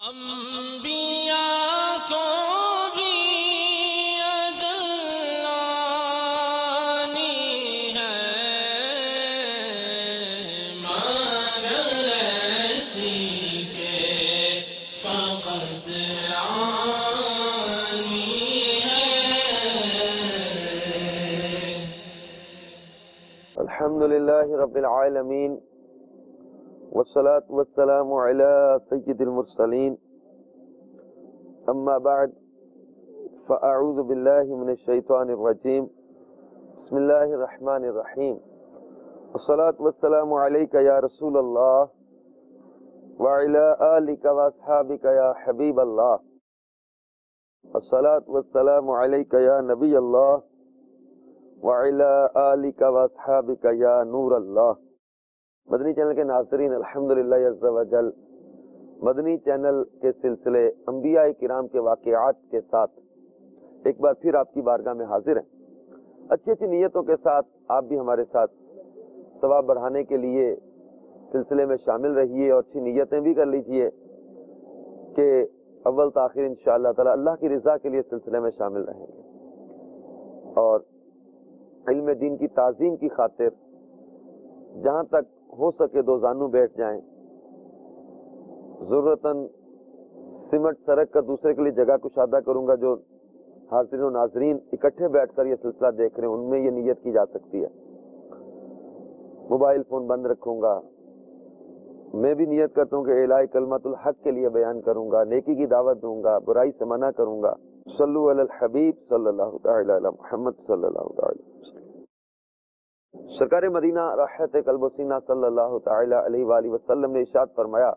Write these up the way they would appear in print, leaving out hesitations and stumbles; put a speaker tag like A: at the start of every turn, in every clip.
A: انبیاء کو بھی اجل آنی ہے، مگر ایسی کہ فقط آنی ہے۔
B: الحمدللہ رب العالمین، والصلاة والسلام على سید المرسلین، اما بعد فاعوذ باللہ من الشیطان الرجیم، بسم اللہ الرحمن الرحیم، والصلاة والسلام علیک یا رسول اللہ وعلی آلک واصحابک یا حبیب اللہ، والصلاة والسلام علیک یا نبی اللہ وعلی آلک واصحابک یا نور اللہ۔ مدنی چینل کے ناظرین، الحمدللہ عز و جل مدنی چینل کے سلسلے انبیاء کرام کے واقعات کے ساتھ ایک بار پھر آپ کی بارگاہ میں حاضر ہیں۔ اچھی اچھی نیتوں کے ساتھ آپ بھی ہمارے ساتھ ثواب بڑھانے کے لیے سلسلے میں شامل رہیے اور اچھی نیتیں بھی کر لیجئے کہ اول تاخیر انشاءاللہ تعالی اللہ کی رضا کے لیے سلسلے میں شامل رہیں گے، اور علم دین کی تعظیم کی خاطر جہاں تک ہو سکے دو زانو بیٹھ جائیں، ضرورتاً سمٹ سرک کر دوسرے کے لیے جگہ کشادہ کروں گا۔ جو حاضرین و ناظرین اکٹھے بیٹھ کر یہ سلسلہ دیکھ رہے ہیں ان میں یہ نیت کی جا سکتی ہے۔ موبائل فون بند رکھوں گا، میں بھی نیت کرتا ہوں کہ الہی کلمت الحق کے لیے بیان کروں گا، نیکی کی دعوت دوں گا، برائی سے منع کروں گا۔ صلو علی الحبیب صلی اللہ تعالی علی محمد صلی اللہ تعالی وسلم۔ سرکار مدینہ راحت قلب و سینہ صلی اللہ تعالی علیہ وآلہ وسلم نے ارشاد فرمایا،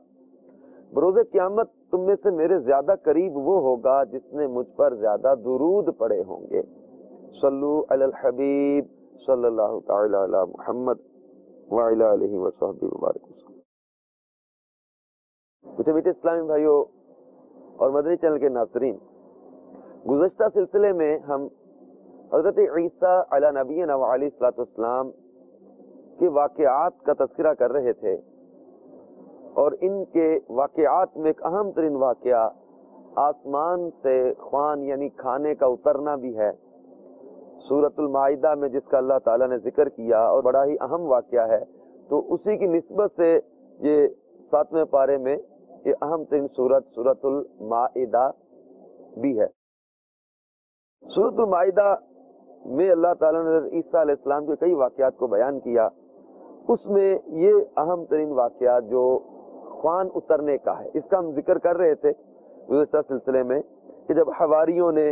B: بروز قیامت تم میں سے میرے زیادہ قریب وہ ہوگا جس نے مجھ پر زیادہ درود پڑے ہوں گے۔ صلو علی الحبیب صلی اللہ تعالی علی محمد وعلی آلہ وصحبہ وبارک وسلم۔ میٹھے میٹھے اسلامی بھائیوں اور مدنی چینل کے ناظرین، گزشتہ سلسلے میں ہم حضرت عیسیٰ علی نبینا وعلیہ الصلوۃ والسلام کے واقعات کا تذکرہ کر رہے تھے، اور ان کے واقعات میں ایک اہم ترین واقعہ آسمان سے خوان یعنی کھانے کا اترنا بھی ہے۔ سورۃ المائدہ میں جس کا اللہ تعالیٰ نے ذکر کیا اور بڑا ہی اہم واقعہ ہے، تو اسی کی نسبت سے یہ 7ویں پارے میں یہ اہم ترین سورۃ المائدہ بھی ہے۔ سورۃ المائدہ میں اللہ تعالیٰ نے عیسیٰ علیہ السلام کے کئی واقعات کو بیان کیا، اس میں یہ اہم ترین واقعہ جو خوان اترنے کا ہے، اس کا ہم ذکر کر رہے تھے گزشتہ سلسلے میں کہ جب حواریوں نے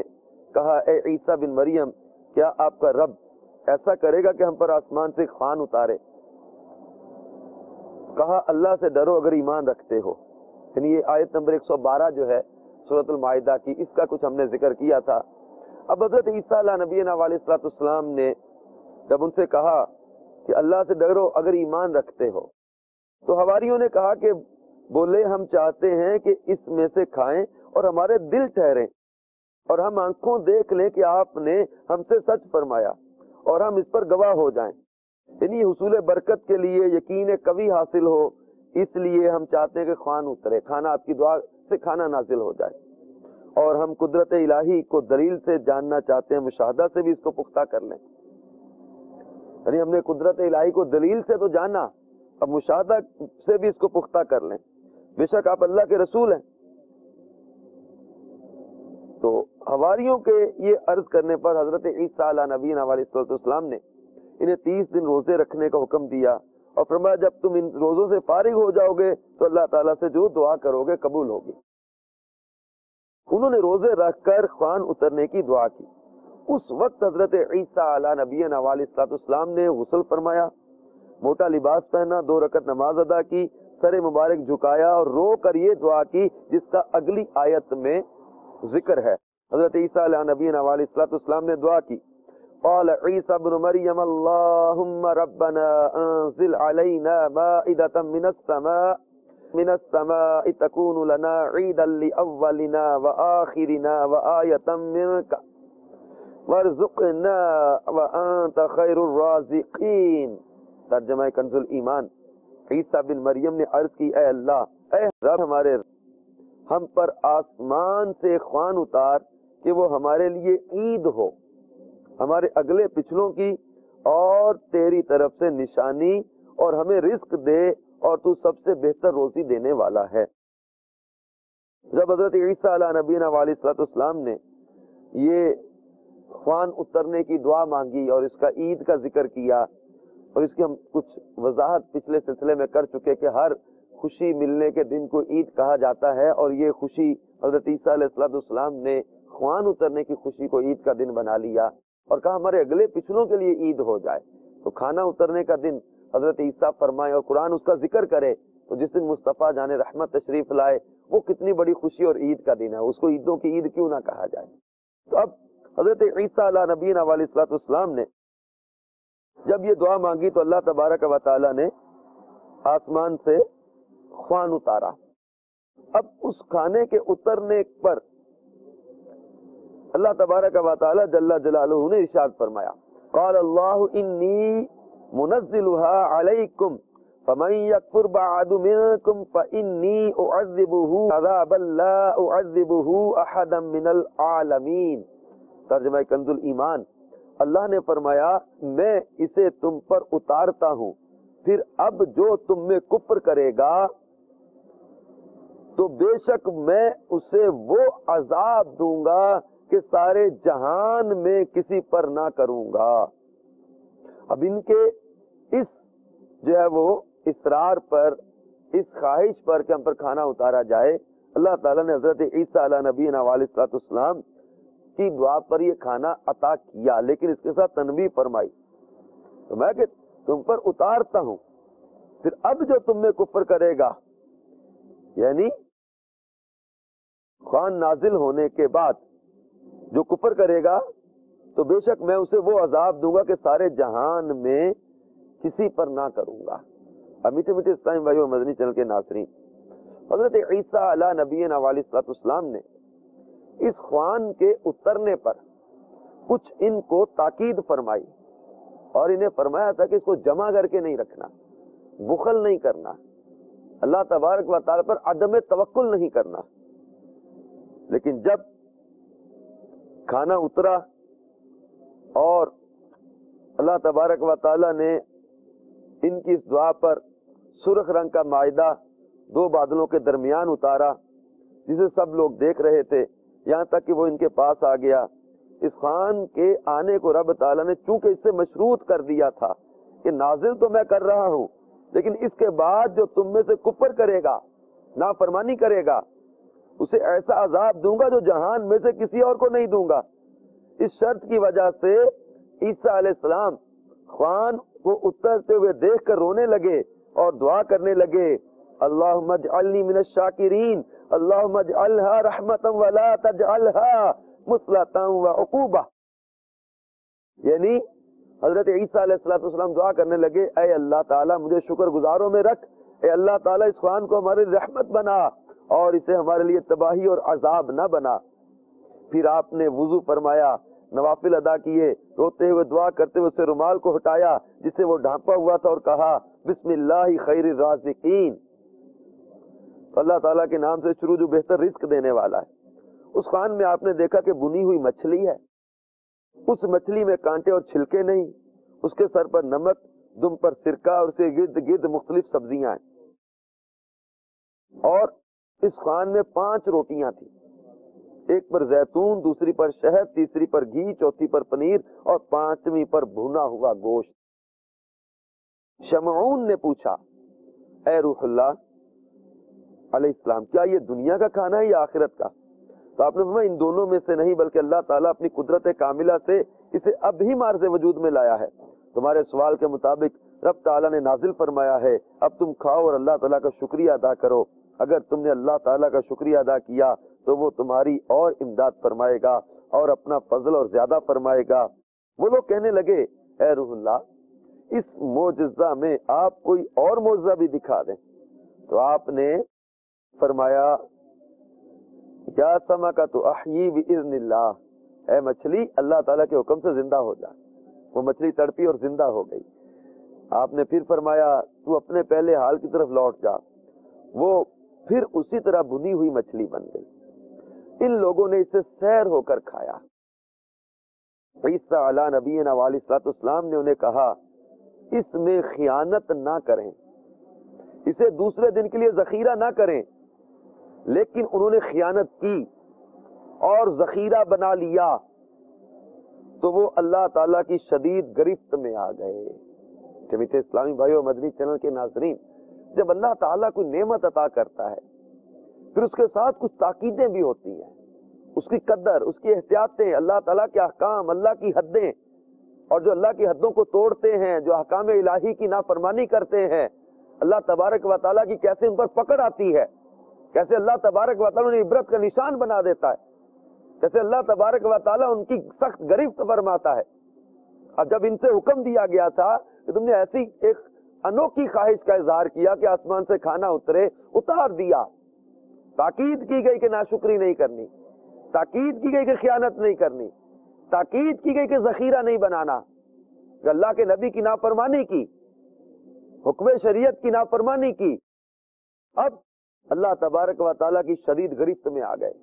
B: کہا اے عیسیٰ بن مریم، کیا آپ کا رب ایسا کرے گا کہ ہم پر آسمان سے خوان اتارے؟ کہا اللہ سے ڈرو اگر ایمان رکھتے ہو، یعنی یہ آیت نمبر 112 جو ہے سورۃ المائدہ کی، اس کا کچھ ہم نے ذکر کیا تھا۔ اب حضرت عیسیٰ علیہ نبینا علیہ الصلوۃ والسلام نے جب ان سے کہا کہ اللہ سے ڈرو اگر ایمان رکھتے ہو، تو حواریوں نے کہا کہ بولے ہم چاہتے ہیں کہ اس میں سے کھائیں اور ہمارے دل ٹھہریں اور ہم آنکھوں دیکھ لیں کہ آپ نے ہم سے سچ فرمایا اور ہم اس پر گواہ ہو جائیں، یعنی حصول برکت کے لیے یقین قوی حاصل ہو، اس لیے ہم چاہتے ہیں کہ خوان اترے، کھانا آپ کی دعا سے کھانا نازل ہو جائے، اور ہم قدرت الہی کو دلیل سے جاننا چاہتے ہیں، مشاہدہ سے بھی اس کو پختہ کر لیں۔ یعنی ہم نے قدرت الہی کو دلیل سے تو جانا، اب مشاہدہ سے بھی اس کو پختہ کر لیں، بے شک آپ اللہ کے رسول ہیں۔ تو حواریوں کے یہ عرض کرنے پر حضرت عیسیٰ علیہ نبینا علیہ السلام نے انہیں 30 دن روزے رکھنے کا حکم دیا، اور فرمایا جب تم ان روزوں سے فارغ ہو جاؤ گے تو اللہ تعالیٰ سے جو دعا کرو گے قبول ہوگی۔ انہوں نے روزے رکھ کر خوان اترنے کی دعا کی۔ اس وقت حضرت عیسیٰ علیہ نبینا علیہ السلام نے غسل فرمایا، موٹا لباس پہنا، 2 رکعت نماز ادا کی، سر مبارک جھکایا اور رو کر یہ دعا کی جس کا اگلی آیت میں ذکر ہے۔ حضرت عیسیٰ علیہ نبینا علیہ السلام نے دعا کی، قال عیسیٰ ابن مریم اللہم ربنا انزل علینا مائدۃ من السماء تكون لنا عيدا لأولنا وآخرنا وآية منك وارزقنا وأنت خير الرازقين۔ ترجمہ کنز الایمان۔ عیسیٰ بن مریم نے عرض کی، اے اللہ، اے رب ہمارے، ہم پر آسمان سے خوان اتار کہ وہ ہمارے لیے عید ہو، ہمارے اگلے پچھلوں کی، اور تیری طرف سے نشانی، اور ہمیں رزق دے، اور تو سب سے بہتر روزی دینے والا ہے۔ جب حضرت عیسیٰ علیہ نبینا علیہ الصلوۃ والسلام نے یہ خوان اترنے کی دعا مانگی اور اس کا عید کا ذکر کیا، اور اس کی ہم کچھ وضاحت پچھلے سلسلے میں کر چکے کہ ہر خوشی ملنے کے دن کو عید کہا جاتا ہے، اور یہ خوشی حضرت عیسیٰ علیہ الصلوۃ والسلام نے خوان اترنے کی خوشی کو عید کا دن بنا لیا اور کہا ہمارے اگلے پچھلوں کے لیے عید ہو جائے۔ تو کھانا اترنے کا دن حضرت عیسیٰ فرمائے اور قرآن اس کا ذکر کرے، تو جس دن مصطفیٰ جان رحمت تشریف لائے وہ کتنی بڑی خوشی اور عید کا دن ہے، اس کو عیدوں کی عید کیوں نہ کہا جائے۔ تو اب حضرت عیسیٰ علیہ نبینا علیہ الصلوۃ والسلام نے جب یہ دعا مانگی تو اللہ تبارک و تعالی نے آسمان سے خوان اتارا۔ اب اس کھانے کے اترنے پر اللہ تبارک و تعالی جل جلالہ نے ارشاد فرمایا، قال اللہ انی منزلها علیکم فمن یکفر بعد منکم فانی اعذبہ عذابا لا اعذبہ احدا من العالمین۔ ترجمہ کنز الایمان، اللہ نے فرمایا میں اسے تم پر اتارتا ہوں، پھر اب جو تم میں کفر کرے گا تو بے شک میں اسے وہ عذاب دوں گا کہ سارے جہان میں کسی پر نہ کروں گا۔ اب ان کے اس جو ہے وہ اصرار پر، اس خواہش پر کہ ہم پر کھانا اتارا جائے، اللہ تعالیٰ نے حضرت عیسیٰ علیہ نبینا علیہ الصلوۃ والسلام کی دعا پر یہ کھانا عطا کیا، لیکن اس کے ساتھ تنبیہ فرمائی، تو میں کہ تم پر اتارتا ہوں، پھر اب جو تم میں کفر کرے گا، یعنی خوان نازل ہونے کے بعد جو کفر کرے گا تو بے شک میں اسے وہ عذاب دوں گا کہ سارے جہان میں کسی پر نہ کروں گا۔ اب میٹھے میٹھے اسلام بھائیو اور مدنی چینل کے ناظرین، حضرت عیسیٰ علیہ نبینا علیہ الصلوۃ والسلام نے اس خوان کے اترنے پر کچھ ان کو تاکید فرمائی، اور انہیں فرمایا تھا کہ اس کو جمع کر کے نہیں رکھنا، بخل نہیں کرنا، اللہ تبارک و تعالی پر عدم توکل نہیں کرنا۔ لیکن جب کھانا اترا اور اللہ تبارک و تعالی نے ان کی اس دعا پر سرخ رنگ کا مائدہ دو بادلوں کے درمیان اتارا، جسے سب لوگ دیکھ رہے تھے، یہاں تک کہ وہ ان کے پاس آ گیا۔ اس خوان کے آنے کو رب تعالیٰ نے چونکہ اس سے مشروط کر دیا تھا کہ نازل تو میں کر رہا ہوں، لیکن اس کے بعد جو تم میں سے کفر کرے گا، نافرمانی کرے گا، اسے ایسا عذاب دوں گا جو جہان میں سے کسی اور کو نہیں دوں گا۔ اس شرط کی وجہ سے عیسیٰ علیہ السلام خوان کو اترتے ہوئے دیکھ کر رونے لگے اور دعا کرنے لگے، اللہم اجعلنی من الشاکرین، اللہم اجعلها رحمتا ولا تجعلها مصلحتا وعقوبہ۔ یعنی حضرت عیسیٰ علیہ السلام دعا کرنے لگے، اے اللہ تعالیٰ مجھے شکر گزاروں میں رکھ، اے اللہ تعالیٰ اس خوان کو ہماری رحمت بنا اور اسے ہمارے لیے تباہی اور عذاب نہ بنا۔ پھر آپ نے وضو فرمایا، نوافل ادا کیے، روتے ہوئے دعا کرتے ہوئے اسے رومال کو ہٹایا جس سے وہ ڈھانپا ہوا تھا، اور کہا بسم اللہ خیر الرازقین، اللہ تعالیٰ کے نام سے شروع جو بہتر رزق دینے والا ہے۔ اس خوان میں آپ نے دیکھا کہ بنی ہوئی مچھلی ہے، اس مچھلی میں کانٹے اور چھلکے نہیں، اس کے سر پر نمک، دم پر سرکہ، اور اس کے گرد گرد مختلف سبزیاں ہیں، اور اس خوان میں 5 روٹیاں تھیں، ایک پر زیتون، دوسری پر شہد، تیسری پر گھی، چوتھی پر پنیر، اور 5ویں پر بھنا ہوا گوشت۔ شمعون نے پوچھا، اے روح اللہ علیہ السلام، کیا یہ دنیا کا کھانا ہے یا آخرت کا؟ تو آپ نے فرمایا ان دونوں میں سے نہیں، بلکہ اللہ تعالیٰ اپنی قدرت کاملہ سے اسے اب ہی مارز وجود میں لایا ہے۔ تمہارے سوال کے مطابق رب تعالیٰ نے نازل فرمایا ہے، اب تم کھاؤ اور اللہ تعالیٰ کا شکریہ ادا کرو۔ اگر تم نے اللہ تعالیٰ کا شکریہ ادا کیا تو وہ تمہاری اور امداد فرمائے گا اور اپنا فضل اور زیادہ فرمائے گا۔ وہ لوگ کہنے لگے، اے روح اللہ، اس معجزہ میں آپ کوئی اور معجزہ بھی دکھا دیں۔ تو آپ نے فرمایا، یا سمکۃ احیی باذن اللہ، اے مچھلی اللہ تعالیٰ کے حکم سے زندہ ہو جا۔ وہ مچھلی تڑپی اور زندہ ہو گئی۔ آپ نے پھر فرمایا، تو اپنے پہلے حال کی طرف لوٹ جا۔ وہ پھر اسی طرح بھنی ہوئی مچھلی بن گئی. ان لوگوں نے اسے سیر ہو کر کھایا. عیسیٰ علیہ نبینا علیہ الصلوۃ والسلام نے انہیں کہا اس میں خیانت نہ کریں, اسے دوسرے دن کے لیے ذخیرہ نہ کریں. لیکن انہوں نے خیانت کی اور ذخیرہ بنا لیا تو وہ اللہ تعالیٰ کی شدید گرفت میں آ گئے. میٹھے اسلامی بھائیو, مدنی چینل کے ناظرین, جب اللہ تعالیٰ کوئی نعمت عطا کرتا ہے پھر اس کے ساتھ کچھ تاکیدیں بھی ہوتی ہیں, اس کی قدر, اس کی احتیاطیں, اللہ تعالیٰ کے احکام, اللہ کی حدیں, اور جو اللہ کی حدوں کو توڑتے ہیں, جو احکام الہی کی نافرمانی کرتے ہیں, اللہ تبارک و تعالیٰ کی کیسے ان پر پکڑ آتی ہے, کیسے اللہ تبارک و تعالیٰ انہیں عبرت کا نشان بنا دیتا ہے, کیسے اللہ تبارک و تعالیٰ ان کی سخت گرفت فرماتا ہے. اب جب ان سے حکم دیا گیا تھا کہ تم نے ایسی ایک انوکھی خواہش کا اظہار کیا کہ آسمان سے کھانا اترے, اتار دیا. تاکید کی گئی کہ ناشکری نہیں کرنی, تاکید کی گئی کہ خیانت نہیں کرنی, تاکید کی گئی کہ ذخیرہ نہیں بنانا. کہ اللہ کے نبی کی نافرمانی کی, حکم شریعت کی نافرمانی کی, اب اللہ تبارک و تعالیٰ کی شدید گرفت میں آ گئے.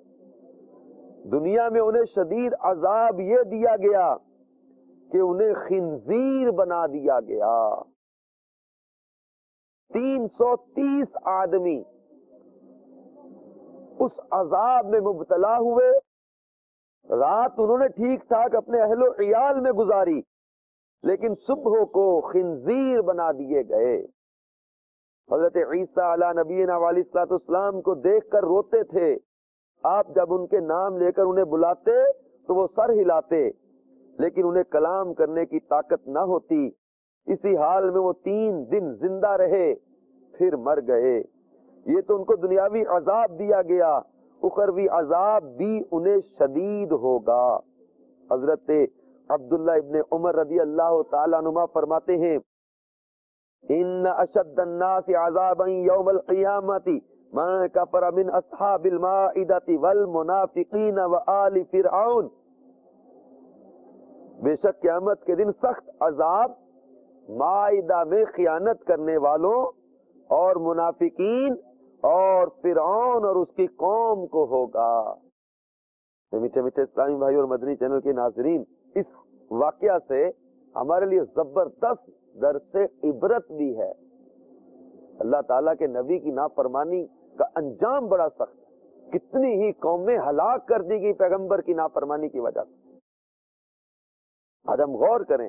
B: دنیا میں انہیں شدید عذاب یہ دیا گیا کہ انہیں خنزیر بنا دیا گیا. 330 آدمی اس عذاب میں مبتلا ہوئے. رات انہوں نے ٹھیک ٹھاک اپنے اہل و عیال میں گزاری, لیکن صبح کو خنزیر بنا دیے گئے. حضرت عیسیٰ علیہ نبینا علیہ الصلوۃ والسلام کو دیکھ کر روتے تھے. آپ جب ان کے نام لے کر انہیں بلاتے تو وہ سر ہلاتے, لیکن انہیں کلام کرنے کی طاقت نہ ہوتی. اسی حال میں وہ 3 دن زندہ رہے, پھر مر گئے. یہ تو ان کو دنیاوی عذاب دیا گیا, اخروی عذاب بھی انہیں شدید ہوگا. حضرت عبداللہ ابن عمر رضی اللہ تعالیٰ عنہما فرماتے ہیں ان اشد الناس عذابا یوم القیامت من کفر من اصحاب المائدۃ والمنافقین وآل فرعون. بے شک قیامت کے دن سخت عذاب مائدہ میں خیانت کرنے والوں اور منافقین اور فرعون اور اس کی قوم کو ہوگا. میٹھے میٹھے اسلامی بھائی اور مدنی چینل کے ناظرین, اس واقعہ سے ہمارے لیے زبردست درس عبرت بھی ہے. اللہ تعالیٰ کے نبی کی نافرمانی کا انجام بڑا سخت ہے. کتنی ہی قومیں ہلاک کر دی گئی پیغمبر کی نافرمانی کی وجہ سے. آج ہم غور کریں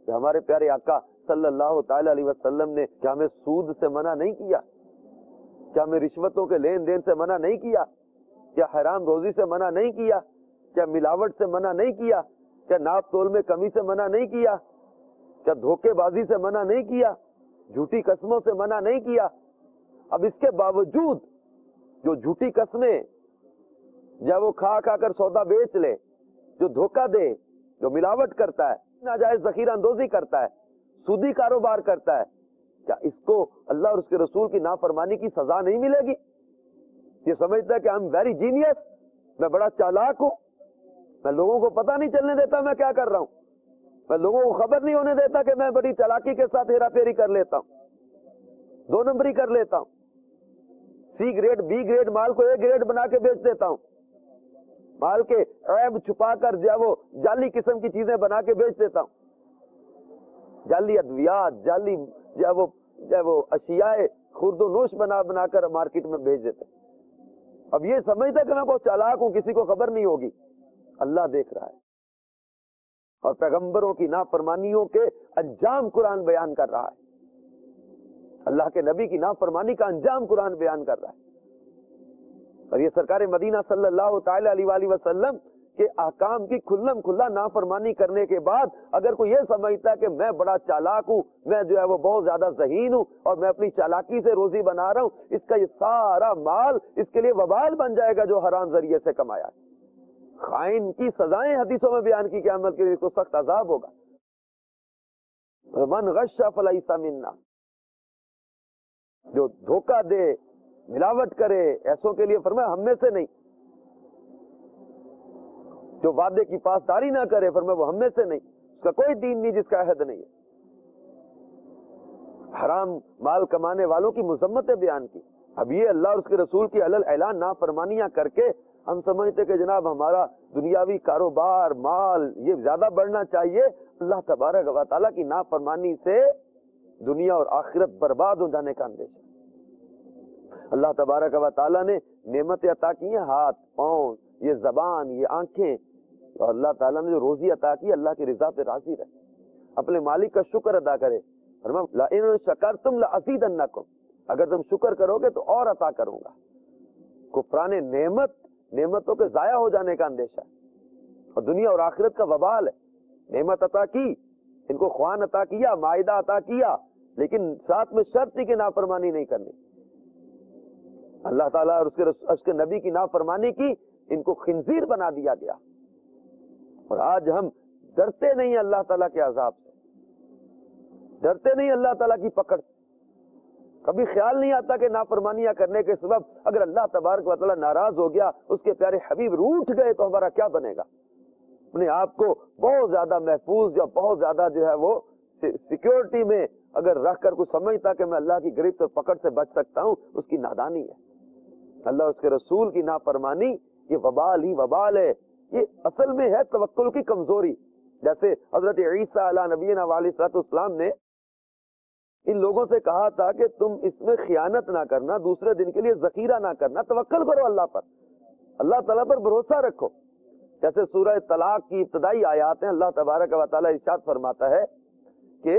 B: کہ ہمارے پیارے آقا صلی اللہ تعالی علیہ وسلم نے کیا ہمیں سود سے منع نہیں کیا, کیا ہمیں رشوتوں کے لین دین سے منع نہیں کیا, کیا حرام روزی سے منع نہیں کیا, کیا ملاوٹ سے منع نہیں کیا, کیا ناپ تول میں کمی سے منع نہیں کیا, کیا دھوکے بازی سے منع نہیں کیا, جھوٹی قسموں سے منع نہیں کیا. اب اس کے باوجود جو جھوٹی قسمیں یا وہ کھا کھا کر سودا بیچ لے, جو دھوکہ دے, جو ملاوٹ کرتا ہے, ناجائز ذخیرہ اندوزی کرتا ہے, سودی کاروبار کرتا ہے, کیا اس کو اللہ اور اس کے رسول کی نافرمانی کی سزا نہیں ملے گی؟ یہ سمجھتا ہے کہ I'm very genius, میں بڑا چالاک ہوں, میں لوگوں کو پتہ نہیں چلنے دیتا میں کیا کر رہا ہوں, میں لوگوں کو خبر نہیں ہونے دیتا کہ میں بڑی چالاکی کے ساتھ ہیرا پھیری کر لیتا ہوں, 2 نمبری کر لیتا ہوں, سی گریڈ بی گریڈ مال کو A گریڈ بنا کے بیچ دیتا ہوں, مال کے عیب چھپا کر جو ہے وہ جعلی قسم کی چیزیں بنا کے بیچ دیتا ہوں, جعلی ادویات, جعلی جو ہے وہ اشیاء خرد و نوش بنا کر مارکیٹ میں بیچ دیتے. اب یہ سمجھتا ہے کہ میں بہت چالاک ہوں, کسی کو خبر نہیں ہوگی. اللہ دیکھ رہا ہے اور پیغمبروں کی نافرمانیوں کے انجام قرآن بیان کر رہا ہے. اللہ کے نبی کی نافرمانی کا انجام قرآن بیان کر رہا ہے. اور یہ سرکار مدینہ صلی اللہ تعالی علیہ وآلہ وسلم کے احکام کی کھلم کھلا نافرمانی کرنے کے بعد اگر کوئی یہ سمجھتا ہے کہ میں بڑا چالاک ہوں, میں جو ہے وہ بہت زیادہ ذہین ہوں اور میں اپنی چالاکی سے روزی بنا رہا ہوں, اس کا یہ سارا مال اس کے لیے وبال بن جائے گا جو حرام ذریعے سے کمایا. خائن کی سزائیں حدیثوں میں بیان کی, قیامت کے لیے کو سخت عذاب ہوگا. من غش فلیس منا, جو دھوکہ دے, ملاوٹ کرے, ایسوں کے لیے فرمایا ہم میں سے نہیں. جو وعدے کی پاسداری نہ کرے فرمایا وہ ہم میں سے نہیں, اس کا کوئی دین نہیں جس کا عہد نہیں ہے. حرام مال کمانے والوں کی مذمتیں بیان کی, اب یہ اللہ اور اس کے رسول کی علل اعلان نافرمانیاں کر کے ہم سمجھتے کہ جناب ہمارا دنیاوی کاروبار مال یہ زیادہ بڑھنا چاہیے. اللہ تبارک و تعالیٰ کی نافرمانی سے دنیا اور آخرت برباد ہو جانے کا اندیشہ. اللہ تبارک و تعالیٰ نے نعمت عطا کی ہیں، ہاتھ پاؤں، یہ زبان، یہ آنکھیں، اور اللہ تعالیٰ نے جو روزی عطا کی اللہ کی رضا پہ راضی رہے، اپنے مالک کا شکر ادا کرے. لئن شکرتم لازیدنکم، اگر تم شکر کرو گے تو اور عطا کروں گا. کفران نعمتوں کے ضائع ہو جانے کا اندیشہ ہے، اور دنیا اور آخرت کا وبال ہے. نعمت عطا کی، ان کو خوان عطا کیا، معاہدہ عطا کیا، لیکن ساتھ میں شرط تھی کہ نافرمانی نہیں کرنی. اللہ تعالیٰ اور اس کے نبی کی نافرمانی کی، ان کو خنزیر بنا دیا گیا. اور آج ہم ڈرتے نہیں اللہ تعالیٰ کے عذاب سے، ڈرتے نہیں اللہ تعالیٰ کی پکڑ سے. کبھی خیال نہیں آتا کہ نافرمانیاں کرنے کے سبب اگر اللہ تبارک و تعالیٰ ناراض ہو گیا، اس کے پیارے حبیب روٹھ گئے تو ہمارا کیا بنے گا. اپنے آپ کو بہت زیادہ محفوظ یا بہت زیادہ جو ہے وہ سیکیورٹی میں اگر رکھ کر کوئی سمجھتا کہ میں اللہ کی گرفت اور پکڑ سے بچ سکتا ہوں، اس کی نادانی ہے. اللہ اس کے رسول کی نافرمانی یہ وبال ہی وبال ہے. یہ اصل میں ہے توکل کی کمزوری. جیسے حضرت عیسیٰ علیہ نبینا علیہ السلام نے ان لوگوں سے کہا تھا کہ تم اس میں خیانت نہ کرنا، دوسرے دن کے لیے ذخیرہ نہ کرنا، توکل کرو اللہ پر، اللہ تعالیٰ پر بھروسہ رکھو. جیسے سورہ طلاق کی ابتدائی آیات ہیں، اللہ تبارک و تعالیٰ ارشاد فرماتا ہے کہ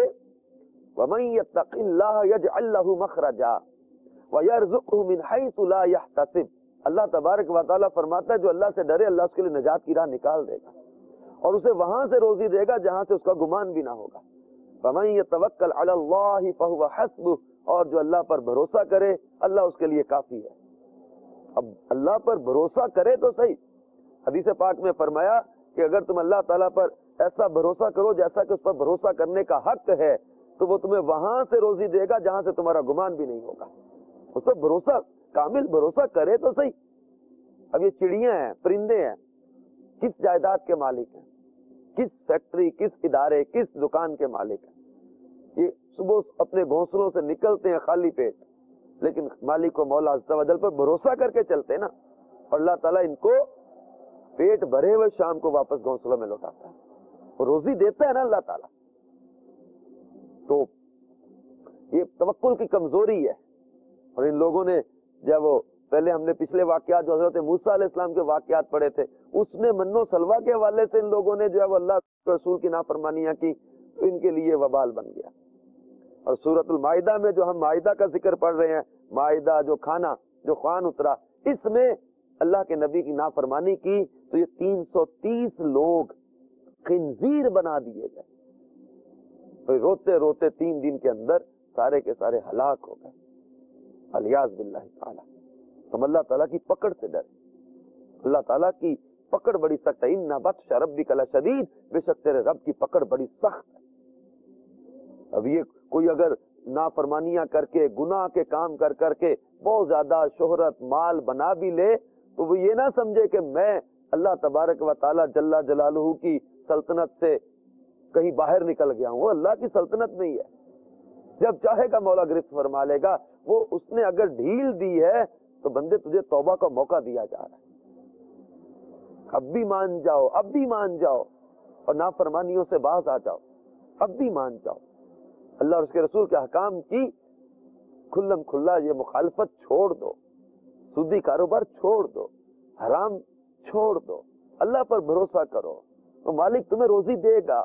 B: وَمَن يَتَّقِ اللَّهَ يَجْعَل لَّهُ مَخْرَجًا وَيَرْزُقْهُ مِنْ حَيْثُ لَا يَحْتَسِبُ. اللہ تبارک و تعالیٰ فرماتا ہے جو اللہ سے ڈرے اللہ اس کے لیے نجات کی راہ نکال دے گا اور اسے وہاں سے روزی دے گا جہاں سے اس کا گمان بھی نہ ہوگا. فَمَن يَتَوَكَّلْ عَلَى اللَّهِ فَهُوَ حَسْبُهُ، اور جو اللہ پر بھروسہ کرے اللہ اس کے لیے کافی ہے. اب اللہ پر بھروسہ کرے تو صحیح. حدیث پاک میں فرمایا کہ اگر تم اللہ تعالیٰ پر ایسا بھروسہ کرو جیسا کہ اس پر بھروسہ کرنے کا حق ہے تو وہ تمہیں وہاں سے روزی دے گا جہاں سے تمہارا گمان بھی نہیں ہوگا. اس پر بھروسہ، کامل بھروسہ کرے تو صحیح. اب یہ چڑیاں ہیں، پرندے ہیں، کس جائیداد کے مالک ہیں، کس فیکٹری، کس ادارے، کس دکان کے مالک ہیں. یہ صبح اپنے گھونسلوں سے نکلتے ہیں خالی پیٹ، لیکن مالک و مولا عز و جل پر بھروسہ کر کے چلتے ہیں نا، اور اللہ تعالیٰ ان کو پیٹ بھرے ہوئے شام کو واپس گھونسلوں میں لوٹاتا ہے، اور روزی دیتا ہے نا اللہ تعالیٰ. تو یہ توکل کی کمزوری ہے. اور ان لوگوں نے جب وہ پہلے ہم نے پچھلے واقعات جو حضرت موسیٰ علیہ السلام کے واقعات پڑھے تھے، اس میں من و سلوہ کے حوالے سے ان لوگوں نے جو ہے وہ اللہ کے رسول کی نافرمانیاں کی، تو ان کے لیے وبال بن گیا. اور سورۃ المائدہ میں جو ہم مائدہ کا ذکر پڑھ رہے ہیں، مائدہ جو کھانا، جو خوان اترا، اس میں اللہ کے نبی کی نافرمانی کی تو یہ 330 لوگ خنزیر بنا دیے گئے. روتے روتے 3 دن کے اندر سارے کے سارے ہلاک ہو گئے. الیاذ باللہ تعالی. ہم اللہ تعالیٰ کی پکڑ سے ڈرے. اللہ تعالیٰ کی پکڑ بڑی سخت ہے. ان بطش ربک لشدید، بے شک تیرے رب کی پکڑ بڑی سخت ہے. اب یہ کوئی اگر نافرمانیاں کر کے، گناہ کے کام کر کر کے بہت زیادہ شہرت مال بنا بھی لے تو وہ یہ نہ سمجھے کہ میں اللہ تبارک و تعالیٰ جل جلالہ کی سلطنت سے کہیں باہر نکل گیا ہوں. وہ اللہ کی سلطنت میں ہی ہے. جب چاہے گا مولا گرفت فرما لے گا. وہ اس نے اگر ڈھیل دی ہے تو بندے تجھے توبہ کا موقع دیا جا رہا ہے. اب بھی مان جاؤ، اب بھی مان جاؤ، اور نافرمانیوں سے باز آ جاؤ. اب بھی مان جاؤ. اللہ اور اس کے رسول کے احکام کی کھلم کھلا یہ مخالفت چھوڑ دو. سودی کاروبار چھوڑ دو، حرام چھوڑ دو، اللہ پر بھروسہ کرو. وہ مالک تمہیں روزی دے گا،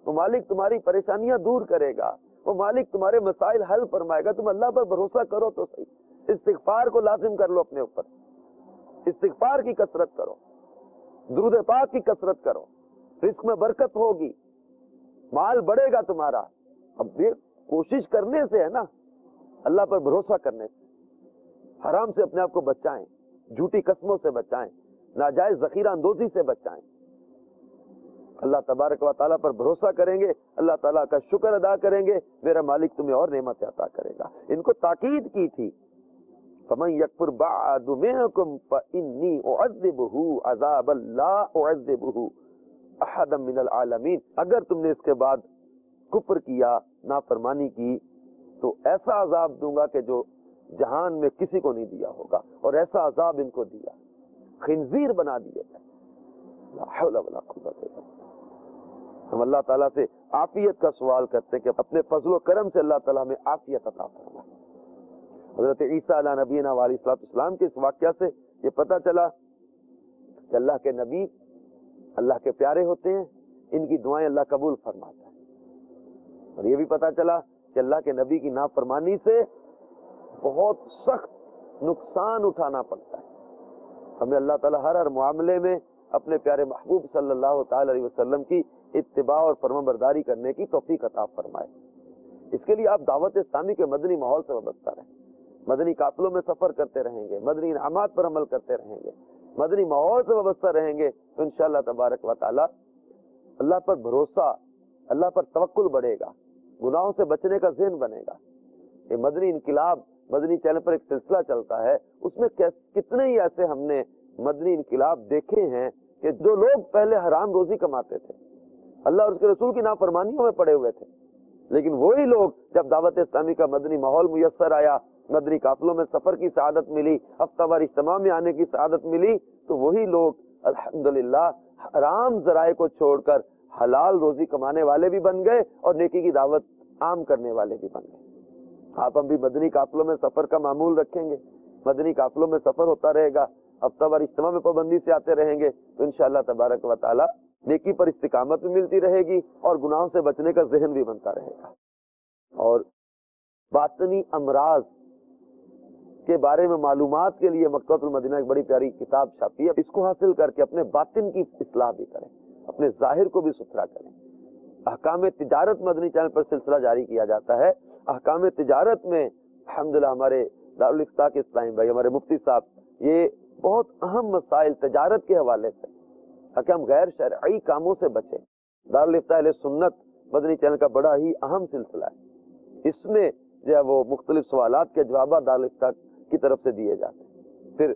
B: وہ مالک تمہاری پریشانیاں دور کرے گا، وہ مالک تمہارے مسائل حل فرمائے گا. تم اللہ پر بھروسہ کرو تو صحیح. استغفار کو لازم کر لو اپنے اوپر. استغفار کی کثرت کرو، درود پاک کی کثرت کرو. رزق میں برکت ہوگی، مال بڑھے گا تمہارا. اب یہ کوشش کرنے سے ہے نا، اللہ پر بھروسہ کرنے سے. حرام سے اپنے آپ کو بچائیں، جھوٹی قسموں سے بچائیں، ناجائز ذخیرہ اندوزی سے بچائیں. اللہ تبارک و تعالیٰ پر بھروسہ کریں گے، اللہ تعالیٰ کا شکر ادا کریں گے، میرا مالک تمہیں اور نعمت عطا کرے گا. ان کو تاکید کی تھی فَمَن يَكْفُرْ بَعْدُ مِنْكُمْ فَإِنِّي أُعَذِّبُهُ عَذَابًا لَا أُعَذِّبُهُ أَحَدًا مِنَ الْعَالَمِينَ. اگر تم نے اس کے بعد کفر کیا، نافرمانی کی، تو ایسا عذاب دوں گا کہ جو جہان میں کسی کو نہیں دیا ہوگا، اور ایسا عذاب ان کو دیا، خنزیر بنا دیے گئے۔ لا حول ولا قوت الا باللہ۔ ہم اللہ تعالیٰ سے عافیت کا سوال کرتے ہیں کہ اپنے فضل و کرم سے اللہ تعالیٰ ہمیں عافیت عطا فرمائے۔ حضرت عیسیٰ علیہ نبینا علیہ السلام کے اس واقعہ سے یہ پتہ چلا کہ اللہ کے نبی اللہ کے پیارے ہوتے ہیں، ان کی دعائیں اللہ قبول فرماتا ہے، اور یہ بھی پتہ چلا کہ اللہ کے نبی کی نافرمانی سے بہت سخت نقصان اٹھانا پڑتا ہے۔ ہمیں اللہ تعالیٰ ہر معاملے میں اپنے پیارے محبوب صلی اللہ تعالی علیہ وسلم کی اتباع اور فرمان برداری کرنے کی توفیق عطا فرمائے۔ اس کے لیے آپ دعوت اسلامی کے مدنی ماحول سے وابستہ رہیں، مدنی قافلوں میں سفر کرتے رہیں گے، مدنی انعامات پر عمل کرتے رہیں گے، مدنی ماحول سے وابستہ رہیں گے تو انشاءاللہ تبارک و تعالی اللہ پر بھروسہ، اللہ پر توکل بڑھے گا، گناہوں سے بچنے کا ذہن بنے گا۔ یہ مدنی انقلاب مدنی چینل پر ایک سلسلہ چلتا ہے، اس میں کتنے ہی ایسے ہم نے مدنی انقلاب دیکھے ہیں کہ جو لوگ پہلے حرام روزی کماتے تھے، اللہ اور اس کے رسول کی نافرمانیوں میں پڑے ہوئے تھے، لیکن وہی لوگ جب دعوت اسلامی کا مدنی ماحول میسر آیا، مدنی قافلوں میں سفر کی سعادت ملی، ہفتہ وار اجتماع میں آنے کی سعادت ملی، تو وہی لوگ الحمدللہ حرام ذرائع کو چھوڑ کر حلال روزی کمانے والے بھی بن گئے اور نیکی کی دعوت عام کرنے والے بھی بن گئے۔ آپ ہم بھی مدنی قافلوں میں سفر کا معمول رکھیں گے، مدنی قافلوں میں سفر ہوتا رہے گا، ہفتہ وار اجتماع میں پابندی سے آتے رہیں گے تو انشاءاللہ تبارک و تعالی نیکی پر استقامت بھی ملتی رہے گی اور گناہوں سے بچنے کا ذہن بھی بنتا رہے گا۔ اور باطنی امراض کے بارے میں معلومات کے لیے مکتبۃ المدینہ ایک بڑی پیاری کتاب چھاپی ہے، اس کو حاصل کر کے اپنے باطن کی اصلاح بھی کریں، اپنے ظاہر کو بھی ستھرا کریں۔ احکام تجارت مدنی چینل پر سلسلہ جاری کیا جاتا ہے، احکام تجارت میں الحمدللہ ہمارے دارالفتاح کے اسلام بھائی، ہمارے مفتی صاحب، یہ بہت اہم مسائل تجارت کے حوالے سے تاکہ ہم غیر شرعی کاموں سے بچیں۔ دارالفتاح اہل سنت مدنی چینل کا بڑا ہی اہم سلسلہ ہے، اس میں جو ہے وہ مختلف سوالات کے جوابات دارالفتاح کی طرف سے دیے جاتے ہیں۔ پھر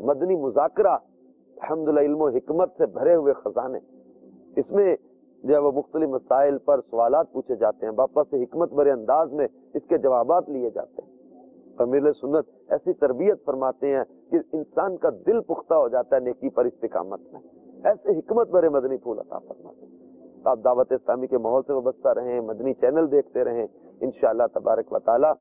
B: مدنی مذاکرہ الحمدللہ علم و حکمت سے بھرے ہوئے خزانے، اس میں جو ہے وہ مختلف مسائل پر سوالات پوچھے جاتے ہیں، باپا سے حکمت بھرے انداز میں اس کے جوابات لیے جاتے ہیں۔ امیر سنت ایسی تربیت فرماتے ہیں کہ انسان کا دل پختہ ہو جاتا ہے نیکی پر استقامت میں، ایسے حکمت بھرے مدنی پھول عطا فرماتے ہیں۔ آپ دعوت اسلامی کے ماحول سے وابستہ رہیں، مدنی چینل دیکھتے رہیں، انشاءاللہ تبارک و تعالی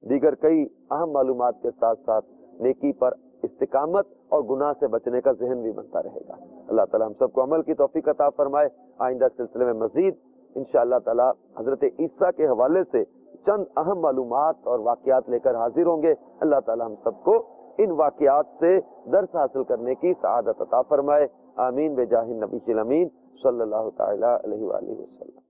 B: دیگر کئی اہم معلومات کے ساتھ ساتھ نیکی پر استقامت اور گناہ سے بچنے کا ذہن بھی بنتا رہے گا۔ اللہ تعالی ہم سب کو عمل کی توفیق عطا فرمائے۔ آئندہ سلسلے میں مزید انشاءاللہ تعالی حضرت عیسیٰ کے حوالے سے چند اہم معلومات اور واقعات لے کر حاضر ہوں گے۔ اللہ تعالی ہم سب کو ان واقعات سے درس حاصل کرنے کی سعادت عطا فرمائے۔ آمین بجاہ النبی الامین صلی اللہ تعالی علیہ وآلہ وسلم۔